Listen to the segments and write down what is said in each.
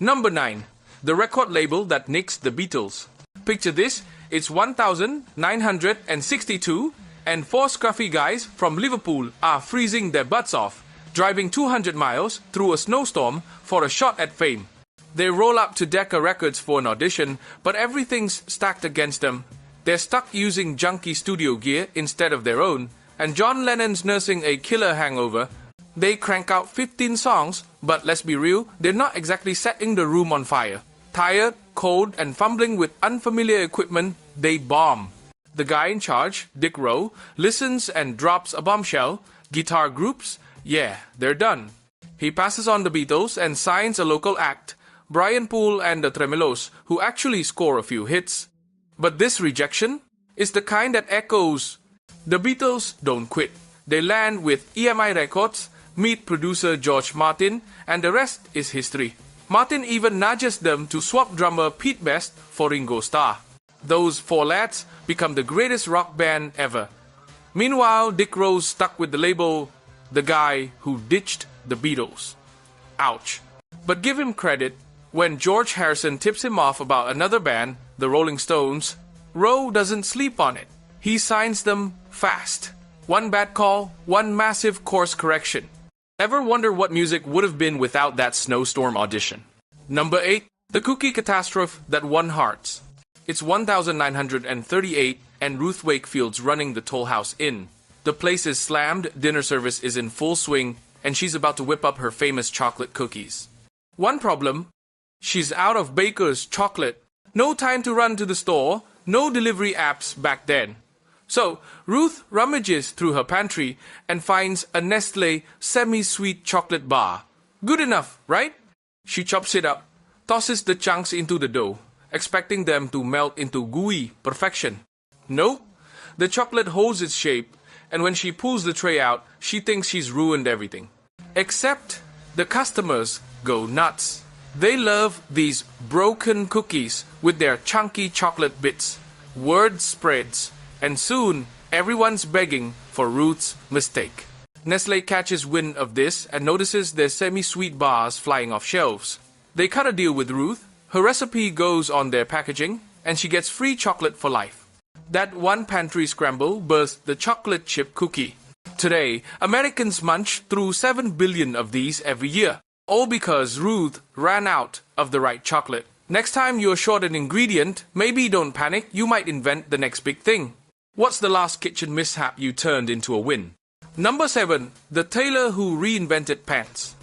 Number 9. The record label that nixed the Beatles. Picture this, it's 1962 and 4 scruffy guys from Liverpool are freezing their butts off, driving 200 miles through a snowstorm for a shot at fame. They roll up to Decca Records for an audition, but everything's stacked against them. They're stuck using junky studio gear instead of their own, and John Lennon's nursing a killer hangover. They crank out 15 songs, but let's be real, they're not exactly setting the room on fire. Tired, cold, and fumbling with unfamiliar equipment, they bomb. The guy in charge, Dick Rowe, listens and drops a bombshell. Guitar groups, yeah, they're done. He passes on the Beatles and signs a local act, Brian Poole and the Tremelos, who actually score a few hits. But this rejection is the kind that echoes. The Beatles don't quit. They land with EMI Records, meet producer George Martin, and the rest is history. Martin even nudges them to swap drummer Pete Best for Ringo Starr. Those 4 lads become the greatest rock band ever. Meanwhile, Dick Rowe's stuck with the label, the guy who ditched the Beatles. Ouch. But give him credit, when George Harrison tips him off about another band, the Rolling Stones, Rowe doesn't sleep on it. He signs them fast. 1 bad call, 1 massive course correction. Ever wonder what music would have been without that snowstorm audition? Number 8. The cookie catastrophe that won hearts. It's 1938 and Ruth Wakefield's running the Toll House Inn. The place is slammed, dinner service is in full swing, and she's about to whip up her famous chocolate cookies. One problem, she's out of Baker's chocolate. No time to run to the store, no delivery apps back then. So, Ruth rummages through her pantry and finds a Nestle semi-sweet chocolate bar. Good enough, right? She chops it up, tosses the chunks into the dough, expecting them to melt into gooey perfection. Nope. The chocolate holds its shape, and when she pulls the tray out, she thinks she's ruined everything. Except the customers go nuts. They love these broken cookies with their chunky chocolate bits. Word spreads, and soon everyone's begging for Ruth's mistake. Nestle catches wind of this and notices their semi-sweet bars flying off shelves. They cut a deal with Ruth, her recipe goes on their packaging, and she gets free chocolate for life. That one pantry scramble birthed the chocolate chip cookie. Today, Americans munch through 7 billion of these every year, all because Ruth ran out of the right chocolate. Next time you're short an ingredient, maybe don't panic, you might invent the next big thing. What's the last kitchen mishap you turned into a win? Number 7. The tailor who reinvented pants.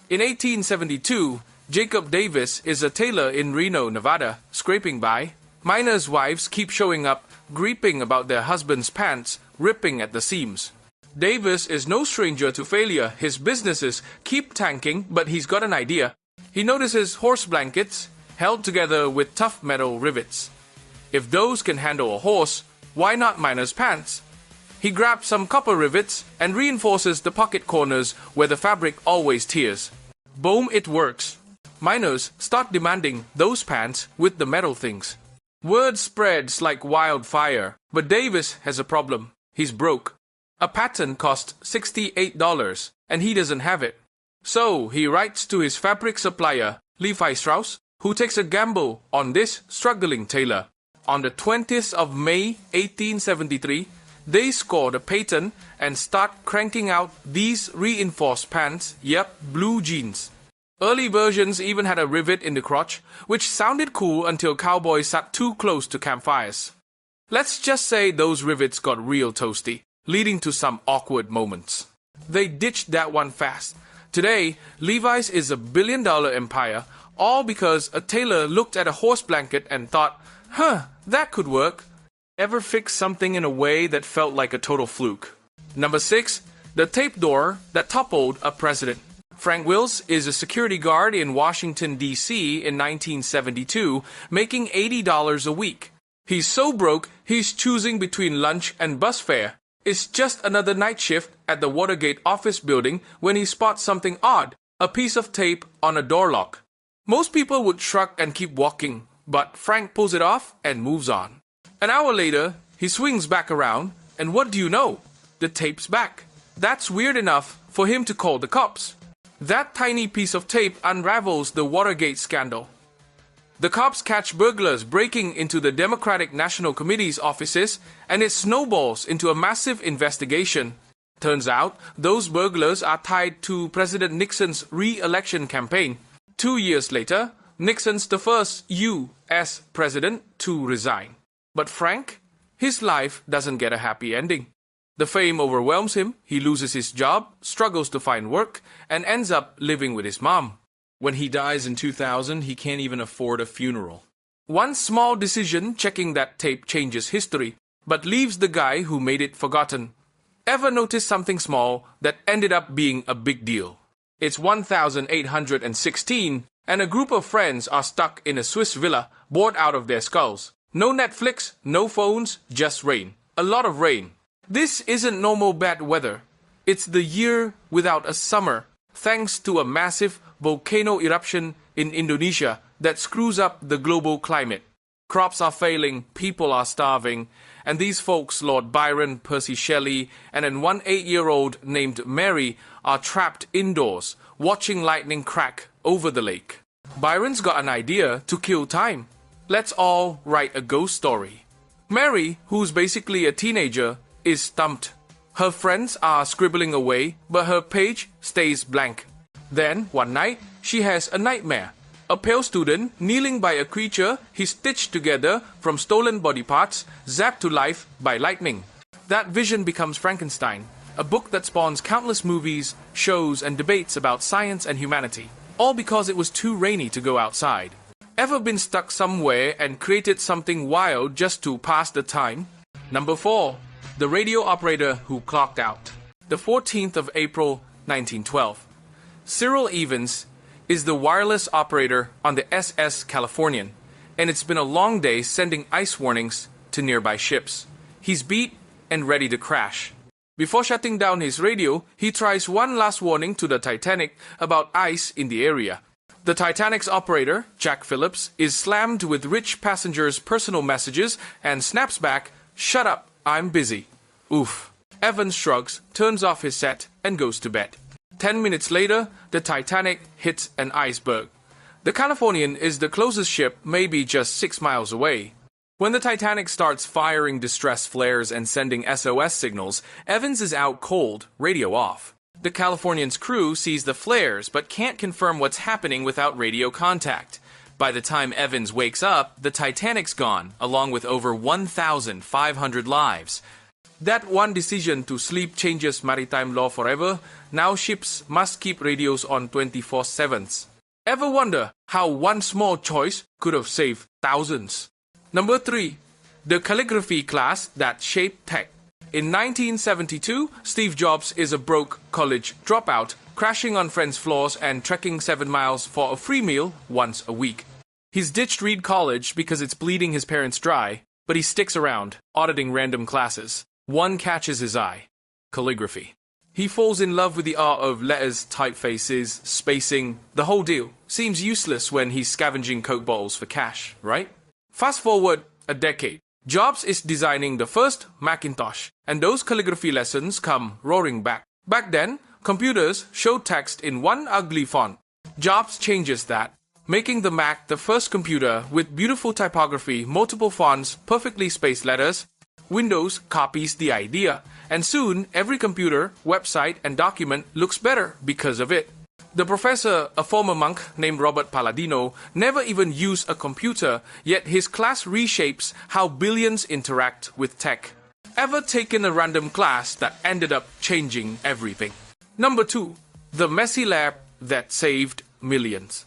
In 1872, Jacob Davis is a tailor in Reno, Nevada, scraping by. Miners' wives keep showing up, griping about their husbands' pants, ripping at the seams. Davis is no stranger to failure. His businesses keep tanking, but he's got an idea. He notices horse blankets held together with tough metal rivets. If those can handle a horse, why not miners' pants? He grabs some copper rivets and reinforces the pocket corners where the fabric always tears. Boom, it works. Miners start demanding those pants with the metal things. Word spreads like wildfire, but Davis has a problem. He's broke. A pattern costs $68, and he doesn't have it. So he writes to his fabric supplier, Levi Strauss, who takes a gamble on this struggling tailor. On the 20th of May, 1873, they score the patent and start cranking out these reinforced pants, blue jeans. Early versions even had a rivet in the crotch, which sounded cool until cowboys sat too close to campfires. Let's just say those rivets got real toasty, leading to some awkward moments. They ditched that one fast. Today, Levi's is a billion-dollar empire, all because a tailor looked at a horse blanket and thought, that could work. Ever fix something in a way that felt like a total fluke? Number 6. The tape door that toppled a president. Frank Wills is a security guard in Washington, D.C. in 1972, making $80 a week. He's so broke, he's choosing between lunch and bus fare. It's just another night shift at the Watergate office building when he spots something odd, a piece of tape on a door lock. Most people would shrug and keep walking, but Frank pulls it off and moves on. An hour later, he swings back around, and what do you know? The tape's back. That's weird enough for him to call the cops. That tiny piece of tape unravels the Watergate scandal. The cops catch burglars breaking into the Democratic National Committee's offices, and it snowballs into a massive investigation. Turns out, those burglars are tied to President Nixon's re-election campaign. 2 years later, Nixon's the first U.S. president to resign. But Frank, his life doesn't get a happy ending. The fame overwhelms him, he loses his job, struggles to find work, and ends up living with his mom. When he dies in 2000, he can't even afford a funeral. One small decision checking that tape changes history, but leaves the guy who made it forgotten. Ever notice something small that ended up being a big deal? It's 1816, and a group of friends are stuck in a Swiss villa, bored out of their skulls. No Netflix, no phones, just rain. A lot of rain. This isn't normal bad weather. It's the year without a summer, thanks to a massive volcano eruption in Indonesia that screws up the global climate. Crops are failing, people are starving, and these folks, Lord Byron, Percy Shelley, and then one 8-year-old named Mary, are trapped indoors, watching lightning crack over the lake. Byron's got an idea to kill time. Let's all write a ghost story. Mary, who's basically a teenager, is stumped. Her friends are scribbling away, but her page stays blank. Then, one night, she has a nightmare. A pale student kneeling by a creature he stitched together from stolen body parts, zapped to life by lightning. That vision becomes Frankenstein, a book that spawns countless movies, shows, and debates about science and humanity, all because it was too rainy to go outside. Ever been stuck somewhere and created something wild just to pass the time? Number 4. The radio operator who clocked out. The 14th of April, 1912. Cyril Evans is the wireless operator on the SS Californian, and it's been a long day sending ice warnings to nearby ships. He's beat and ready to crash. Before shutting down his radio, he tries one last warning to the Titanic about ice in the area. The Titanic's operator, Jack Phillips, is slammed with rich passengers' personal messages and snaps back, "Shut up, I'm busy." Oof. Evans shrugs, turns off his set, and goes to bed. 10 minutes later, the Titanic hits an iceberg. The Californian is the closest ship, maybe just 6 miles away. When the Titanic starts firing distress flares and sending SOS signals, Evans is out cold, radio off. The Californian's crew sees the flares, but can't confirm what's happening without radio contact. By the time Evans wakes up, the Titanic's gone, along with over 1,500 lives. That one decision to sleep changes maritime law forever. Now ships must keep radios on 24/7. Ever wonder how one small choice could have saved thousands? Number 3. The calligraphy class that shaped tech. In 1972, Steve Jobs is a broke college dropout, crashing on friends' floors and trekking 7 miles for a free meal once a week. He's ditched Reed College because it's bleeding his parents dry, but he sticks around, auditing random classes. One catches his eye: calligraphy. He falls in love with the art of letters, typefaces, spacing, the whole deal. Seems useless when he's scavenging Coke bottles for cash, right? Fast forward a decade. Jobs is designing the first Macintosh, and those calligraphy lessons come roaring back. Back then, computers showed text in one ugly font. Jobs changes that, making the Mac the first computer with beautiful typography, multiple fonts, perfectly spaced letters. Windows copies the idea, and soon every computer, website, and document looks better because of it. The professor, a former monk named Robert Palladino, never even used a computer, yet his class reshapes how billions interact with tech. Ever taken a random class that ended up changing everything? Number 2. The messy lab that saved millions.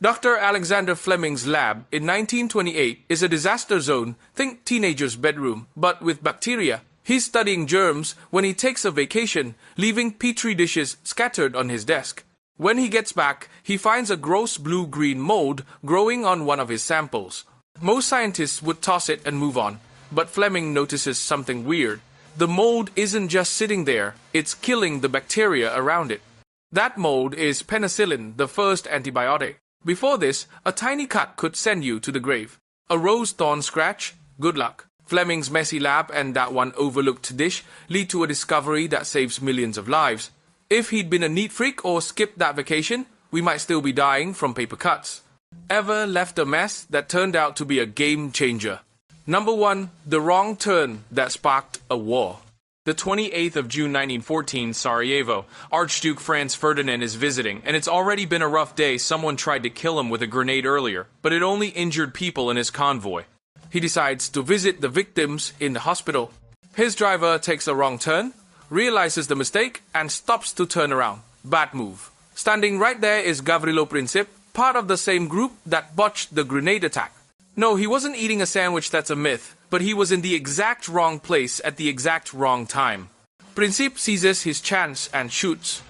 Dr. Alexander Fleming's lab in 1928 is a disaster zone, think teenager's bedroom, but with bacteria. He's studying germs when he takes a vacation, leaving petri dishes scattered on his desk. When he gets back, he finds a gross blue-green mold growing on one of his samples. Most scientists would toss it and move on, but Fleming notices something weird. The mold isn't just sitting there, it's killing the bacteria around it. That mold is penicillin, the first antibiotic. Before this, a tiny cut could send you to the grave. A rose thorn scratch? Good luck. Fleming's messy lab and that one overlooked dish lead to a discovery that saves millions of lives. If he'd been a neat freak or skipped that vacation, we might still be dying from paper cuts. Ever left a mess that turned out to be a game changer? Number 1. The wrong turn that sparked a war. The 28th of June 1914, Sarajevo. Archduke Franz Ferdinand is visiting, and it's already been a rough day. Someone tried to kill him with a grenade earlier, but it only injured people in his convoy. He decides to visit the victims in the hospital. His driver takes a wrong turn, realizes the mistake, and stops to turn around. Bad move. Standing right there is Gavrilo Princip, part of the same group that botched the grenade attack. No, he wasn't eating a sandwich, that's a myth, but he was in the exact wrong place at the exact wrong time. Princip seizes his chance and shoots.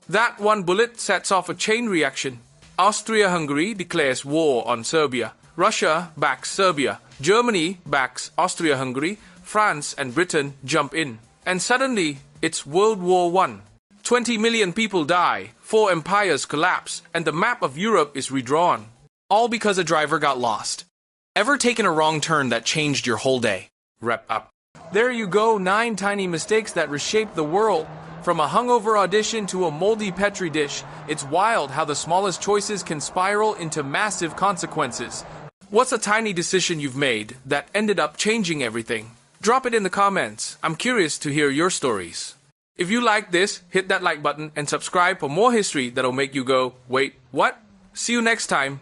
That one bullet sets off a chain reaction. Austria-Hungary declares war on Serbia. Russia backs Serbia. Germany backs Austria-Hungary. France and Britain jump in. And suddenly, it's World War I. 20 million people die, 4 empires collapse, and the map of Europe is redrawn. All because a driver got lost. Ever taken a wrong turn that changed your whole day? Wrap up. There you go, 9 tiny mistakes that reshaped the world. From a hungover audition to a moldy Petri dish, it's wild how the smallest choices can spiral into massive consequences. What's a tiny decision you've made that ended up changing everything? Drop it in the comments. I'm curious to hear your stories. If you like this, hit that like button and subscribe for more history that'll make you go, wait, what? See you next time.